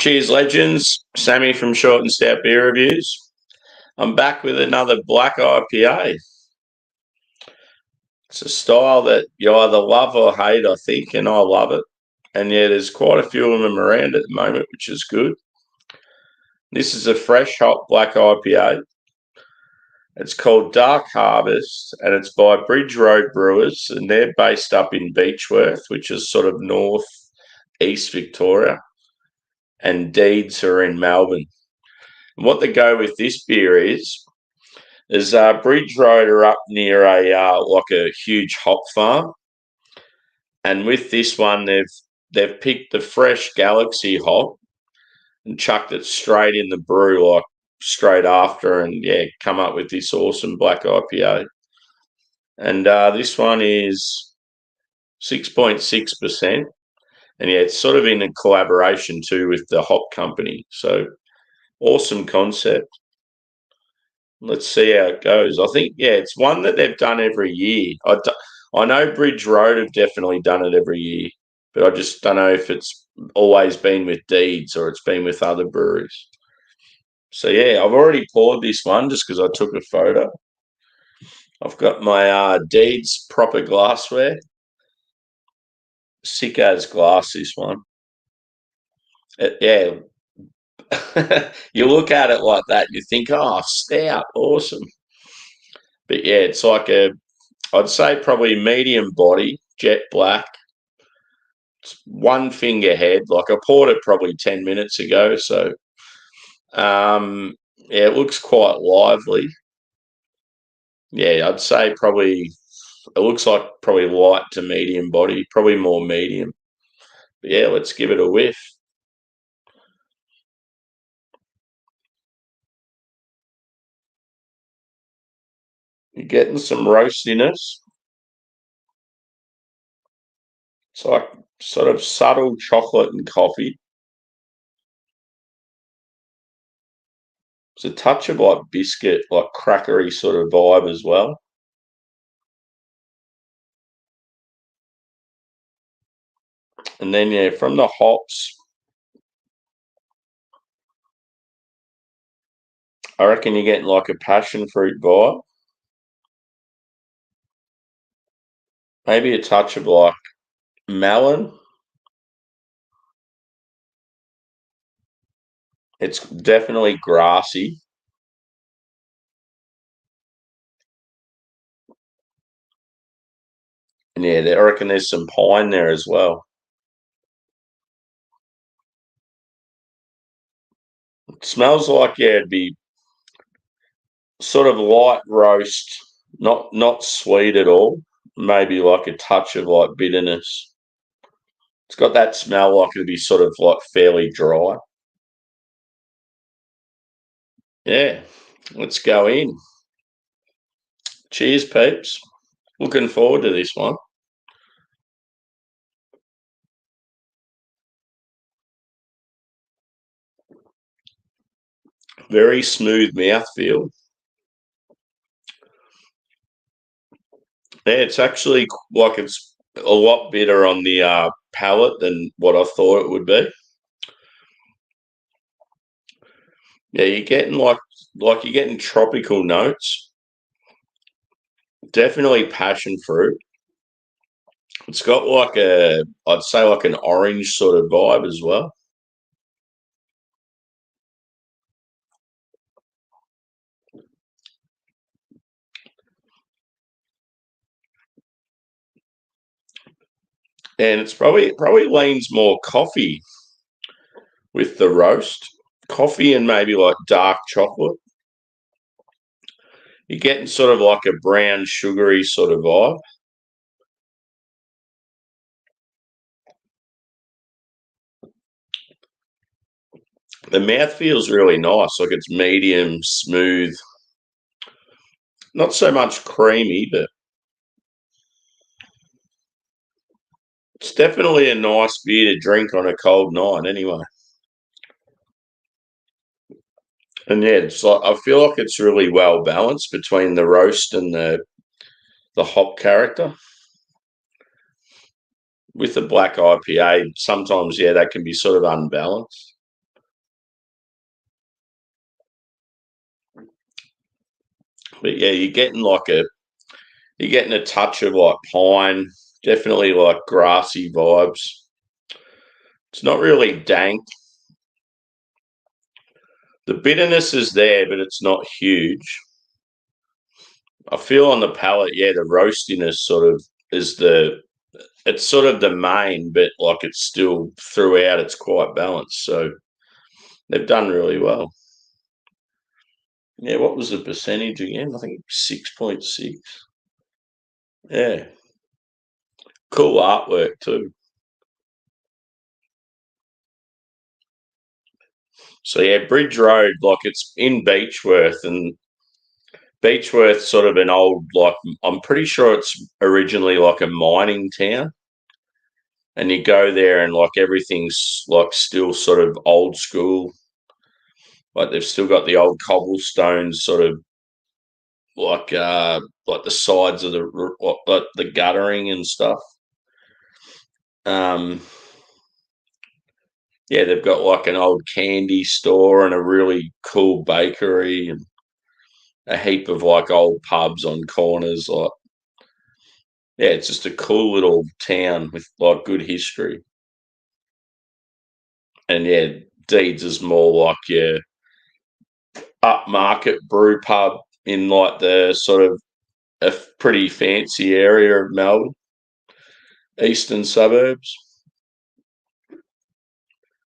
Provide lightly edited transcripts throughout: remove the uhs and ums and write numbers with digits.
Cheers, legends. Sammy from Short and Stout Beer Reviews. I'm back with another black IPA. It's a style that you either love or hate, I think, and I love it. And yeah, there's quite a few of them around at the moment, which is good. This is a fresh, hot black IPA. It's called Dark Harvest, and it's by Bridge Road Brewers, and they're based up in Beechworth, which is sort of north east Victoria, and Deeds are in Melbourne. And what they go with this beer is Bridge Road are up near a huge hop farm, and with this one they've picked the fresh Galaxy hop and chucked it straight in the brew like straight after, and yeah, come up with this awesome black IPA. And this one is 6.6%, and yeah, it's sort of in a collaboration too with the hop company. So awesome concept. Let's see how it goes. I think, yeah, it's one that they've done every year. I know Bridge Road have definitely done it every year, but I just don't know if it's always been with Deeds or it's been with other breweries. So, yeah, I've already poured this one just because I took a photo. I've got my Deeds proper glassware. Sick as glass, this one. Yeah. You look at it like that, you think, oh, stout, awesome. But yeah, it's like I'd say probably medium body, jet black. It's one finger head. Like I poured it probably 10 minutes ago. So, yeah, it looks quite lively. Yeah, I'd say probably it looks like probably light to medium body, probably more medium. But yeah, let's give it a whiff. You're getting some roastiness. It's like sort of subtle chocolate and coffee. It's a touch of like biscuit, like crackery sort of vibe as well. And then yeah, from the hops, I reckon you're getting like a passion fruit vibe. Maybe a touch of like melon. It's definitely grassy. And yeah, I reckon there's some pine there as well. It smells like, yeah, it'd be sort of light roast, not sweet at all. Maybe like a touch of like bitterness. It's got that smell like it'd be sort of like fairly dry. Yeah, let's go in. Cheers, peeps. Looking forward to this one. Very smooth mouthfeel. Yeah, it's actually like it's a lot better on the palate than what I thought it would be. Yeah, you're getting like you're getting tropical notes. Definitely passion fruit. It's got like I'd say like an orange sort of vibe as well. And it's probably leans more coffee with the roast. Coffee and maybe like dark chocolate. You're getting sort of like a brown sugary sort of vibe. The mouth feels really nice, like it's medium, smooth, not so much creamy, but it's definitely a nice beer to drink on a cold night anyway. And yeah, it's like I feel like it's really well balanced between the roast and the hop character. With the black IPA, sometimes yeah, that can be sort of unbalanced. But yeah, you're getting a touch of like pine, definitely like grassy vibes. It's not really dank. The bitterness is there, but it's not huge. I feel on the palate, yeah, the roastiness sort of is it's sort of the main, but like it's still throughout, it's quite balanced. So they've done really well. Yeah, what was the percentage again? I think 6.6. Yeah. Cool artwork too. So yeah, Bridge Road, like it's in Beechworth, and Beechworth's sort of an old, like I'm pretty sure it's originally like a mining town. And you go there and like everything's like still sort of old school. Like they've still got the old cobblestones sort of like the sides of like the guttering and stuff. Um yeah, they've got like an old candy store and a really cool bakery and a heap of like old pubs on corners. Like, yeah, it's just a cool little town with like good history. And yeah, Deeds is more like your upmarket brew pub in like the sort of a pretty fancy area of Melbourne, eastern suburbs.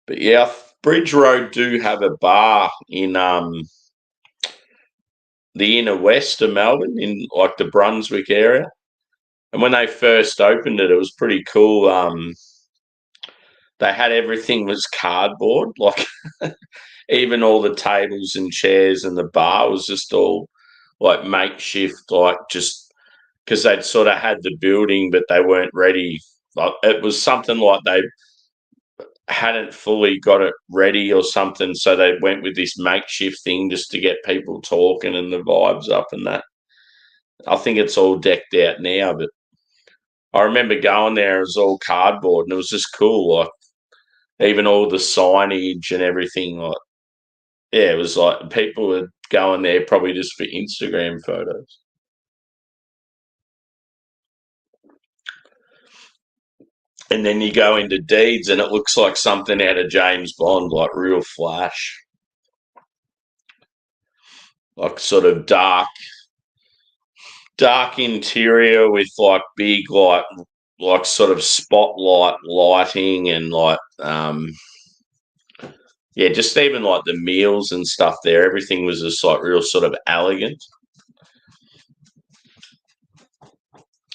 But yeah, Bridge Road do have a bar in the inner west of Melbourne, in like the Brunswick area. And when they first opened it, it was pretty cool. They had everything was cardboard, like even all the tables and chairs and the bar was just all like makeshift, like just because they'd sort of had the building, but they weren't ready. Like it was something like they hadn't fully got it ready or something, so they went with this makeshift thing just to get people talking and the vibes up and that. I think it's all decked out now, but I remember going there, it was all cardboard and it was just cool, like even all the signage and everything. Like, yeah, it was like people were going there probably just for Instagram photos. And then you go into Deeds and it looks like something out of James Bond, like real flash, like sort of dark interior with like big like sort of spotlight lighting and like yeah, just even like the meals and stuff there, everything was just like real sort of elegant.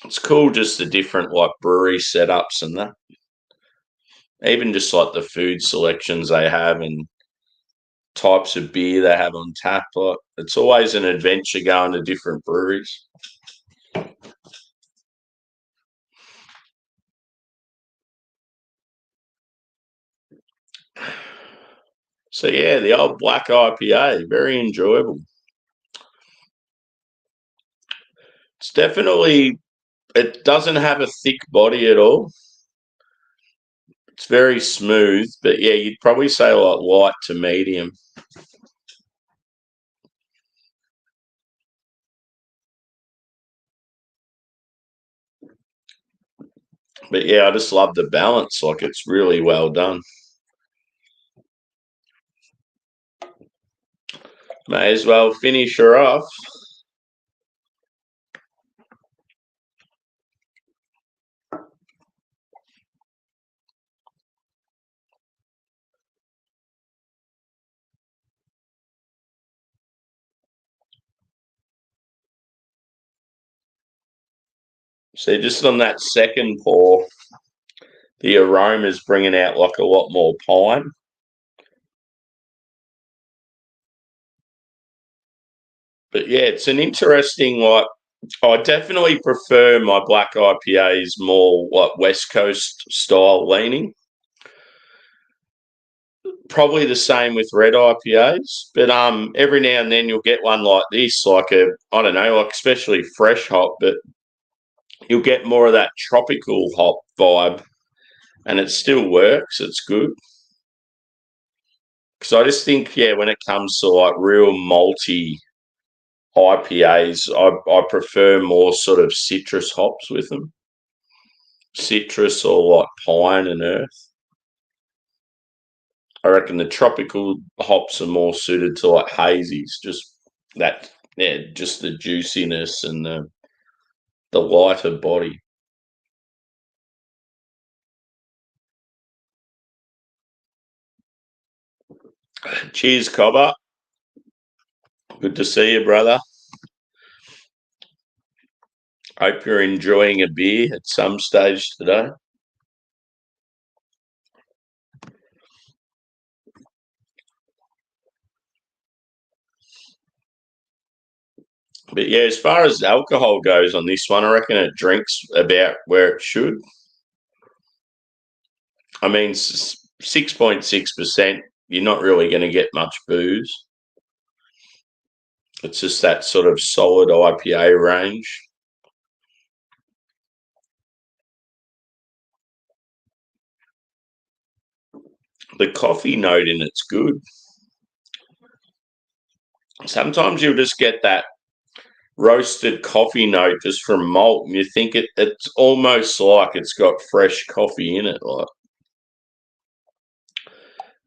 It's cool just the different like brewery setups and that. Even just like the food selections they have and types of beer they have on tap. Like it's always an adventure going to different breweries. So yeah, the old black IPA, very enjoyable. It's definitely it doesn't have a thick body at all. It's very smooth, but yeah, you'd probably say like light to medium. But yeah, I just love the balance. Like it's really well done. May as well finish her off. So just on that second pour, the aroma is bringing out like a lot more pine. But yeah, it's an interesting like. I definitely prefer my black IPAs more like West Coast style leaning. Probably the same with red IPAs, but every now and then you'll get one like this, like a I don't know, like especially fresh hop, but you'll get more of that tropical hop vibe, and it still works. It's good because I just think yeah, when it comes to like real malty IPAs, I prefer more sort of citrus hops with them. Citrus or like pine and earth. I reckon the tropical hops are more suited to like hazies, just that, yeah, just the juiciness and the lighter body. Cheers, Cobber. Good to see you, brother. Hope you're enjoying a beer at some stage today. But yeah, as far as alcohol goes on this one, I reckon it drinks about where it should. I mean, 6.6%, you're not really going to get much booze. It's just that sort of solid IPA range. The coffee note in it's good. Sometimes you'll just get that roasted coffee note just from malt, and you think it's almost like it's got fresh coffee in it. Like,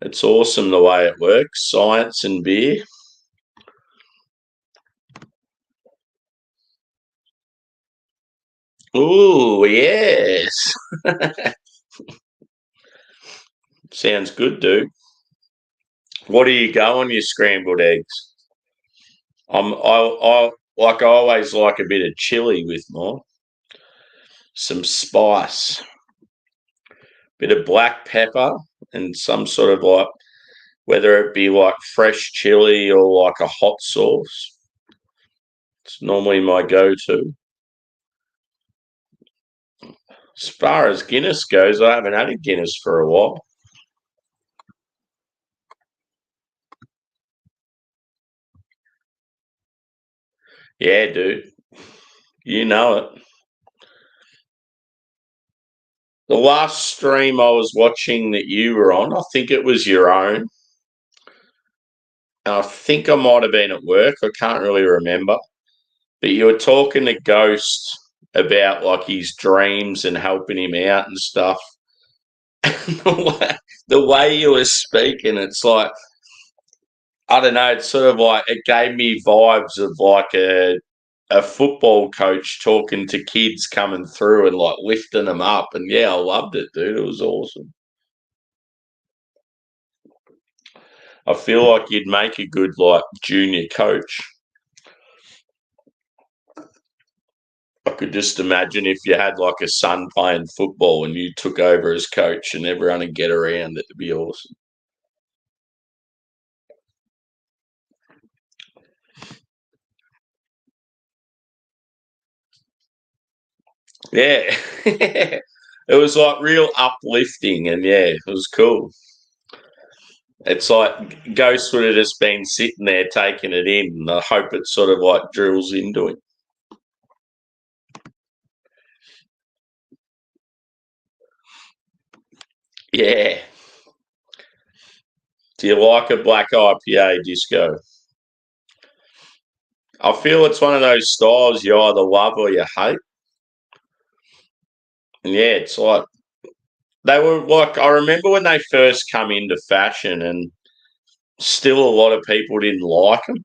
it's awesome the way it works. Science and beer. Ooh, yes. Sounds good, dude. What do you go on your scrambled eggs? I like I always like a bit of chili with mine, some spice, bit of black pepper, and some sort of like whether it be like fresh chili or like a hot sauce. It's normally my go-to. As far as Guinness goes, I haven't had a Guinness for a while. Yeah, dude, you know it. The last stream I was watching that you were on, I think it was your own. I think I might have been at work. I can't really remember. But you were talking to Ghost about like his dreams and helping him out and stuff. The way you were speaking, it's like, I don't know, it's sort of like it gave me vibes of like a football coach talking to kids coming through and like lifting them up. And yeah, I loved it, dude. It was awesome. I feel like you'd make a good like junior coach. I could just imagine if you had like a son playing football and you took over as coach and everyone would get around. It'd be awesome. Yeah. It was like real uplifting and yeah, it was cool. It's like Ghost would have just been sitting there taking it in, and I hope it sort of like drills into him. Yeah. Do you like a black IPA disco? I feel it's one of those styles you either love or you hate. And yeah, it's like they were like I remember when they first come into fashion and still a lot of people didn't like them.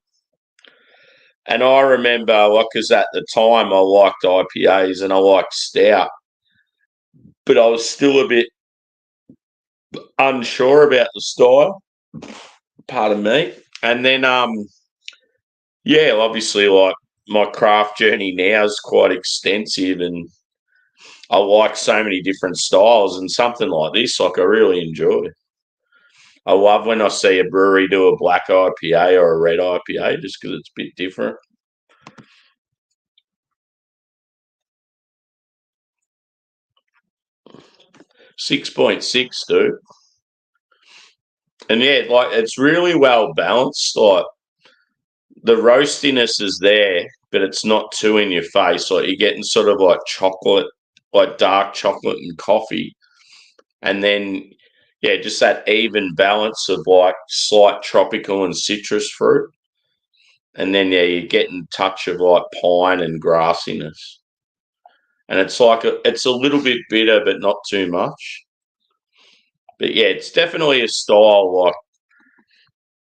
And I remember, like, because at the time I liked IPAs and I liked stout, but I was still a bit unsure about the style. Pardon me. And then, yeah, obviously, like my craft journey now is quite extensive, and I like so many different styles. And something like this, like, I really enjoy. I love when I see a brewery do a black IPA or a red IPA, just because it's a bit different. 6.6, dude. And yeah, like it's really well balanced. Like the roastiness is there, but it's not too in your face. Like you're getting sort of like chocolate, like dark chocolate and coffee. And then, yeah, just that even balance of like slight tropical and citrus fruit. and then yeah, you get in touch of like pine and grassiness, and it's like it's a little bit bitter, but not too much. But yeah, it's definitely a style. Like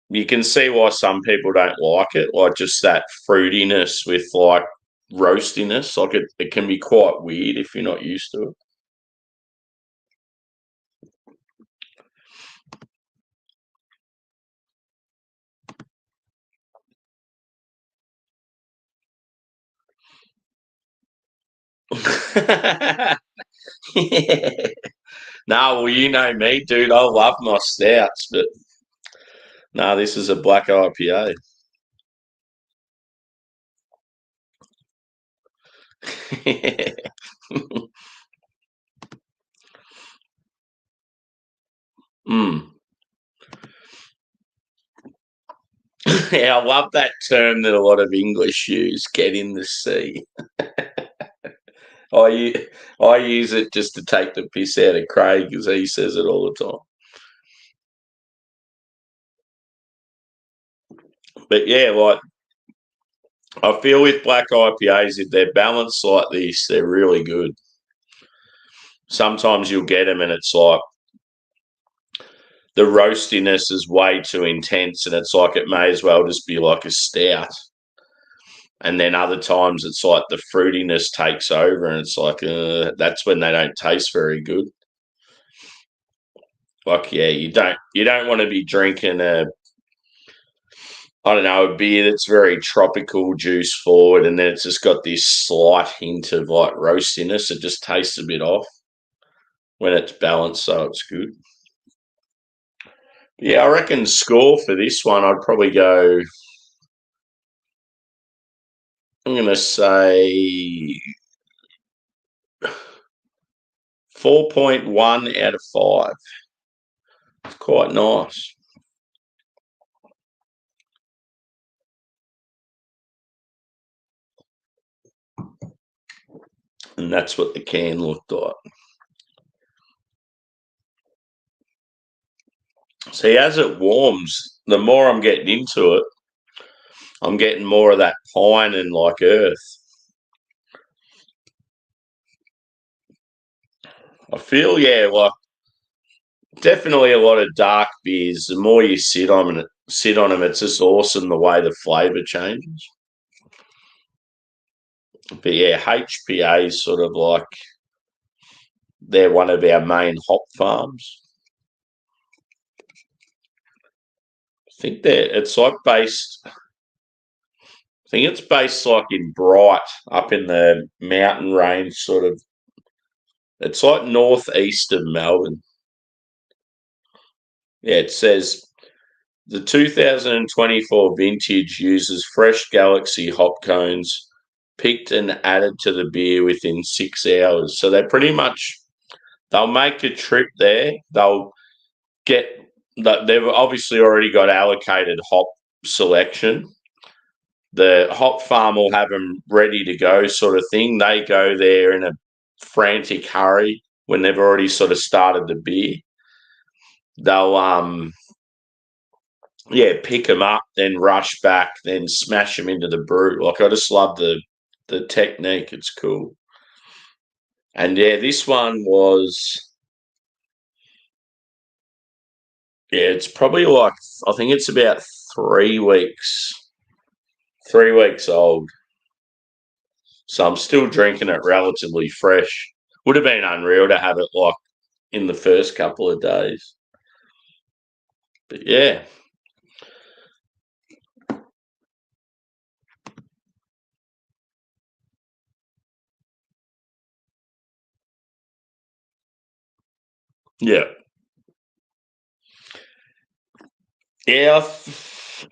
you can see why some people don't like it, like just that fruitiness with like roastiness. Like it can be quite weird if you're not used to it. Yeah. No, well, you know me, dude. I love my stouts, but no, this is a black IPA. Mm. Yeah, I love that term that a lot of English use, get in the sea. I, I use it just to take the piss out of Craig because he says it all the time. But yeah, like I feel with black IPAs, if they're balanced like this, they're really good. Sometimes you'll get them and it's like the roastiness is way too intense and it's like it may as well just be like a stout. And then other times it's like the fruitiness takes over and it's like that's when they don't taste very good. Like yeah, you don't want to be drinking a I don't know a beer that's very tropical, juice forward, and then it's just got this slight hint of like roastiness. It just tastes a bit off when it's balanced, so it's good. Yeah, I reckon score for this one, I'd probably go. I'm going to say 4.1 out of 5. It's quite nice. And that's what the can looked like. See, as it warms, the more I'm getting into it, I'm getting more of that pine and like earth. I feel, yeah, like definitely a lot of dark beers. The more you sit on them, it's just awesome the way the flavour changes. But yeah, HPA is sort of like they're one of our main hop farms. I think it's like based. I think it's based like in Bright, up in the mountain range, sort of. It's like northeast of Melbourne. Yeah, it says the 2024 vintage uses fresh Galaxy hop cones, picked and added to the beer within 6 hours. So they'll make a trip there. They'll get that they've obviously already got allocated hop selection. The hop farm will have them ready to go, sort of thing. They go there in a frantic hurry when they've already sort of started the beer. They'll yeah, pick them up, then rush back, then smash them into the brew. Like I just love the technique. It's cool. And yeah, this one was yeah, it's probably like I think it's about 3 weeks, 3 weeks old. So I'm still drinking it relatively fresh. Would have been unreal to have it like in the first couple of days. But yeah, yeah, yeah.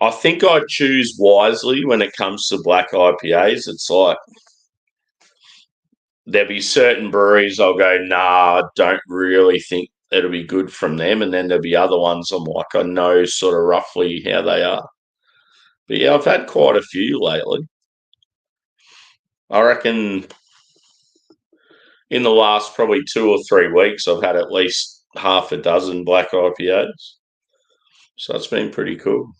I think I choose wisely when it comes to black IPAs. It's like there'll be certain breweries I'll go, nah, I don't really think it'll be good from them. And then there'll be other ones I'm like, I know sort of roughly how they are. But yeah, I've had quite a few lately. I reckon in the last probably 2 or 3 weeks, I've had at least half a dozen black IPAs. So it's been pretty cool.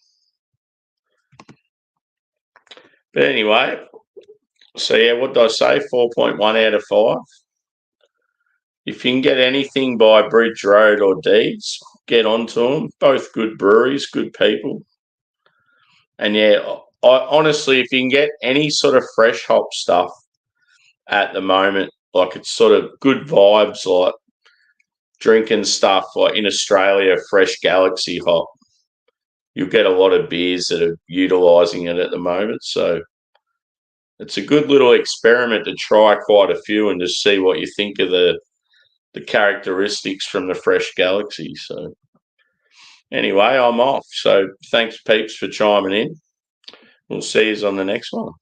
But anyway, so yeah, what did I say? 4.1 out of 5. If you can get anything by Bridge Road or Deeds, get onto them. Both good breweries, good people. And yeah, honestly, if you can get any sort of fresh hop stuff at the moment, like it's sort of good vibes, like drinking stuff like in Australia, fresh Galaxy hop. You'll get a lot of beers that are utilising it at the moment. So it's a good little experiment to try quite a few and just see what you think of the characteristics from the fresh Galaxy. So anyway, I'm off. So thanks, peeps, for chiming in. We'll see you on the next one.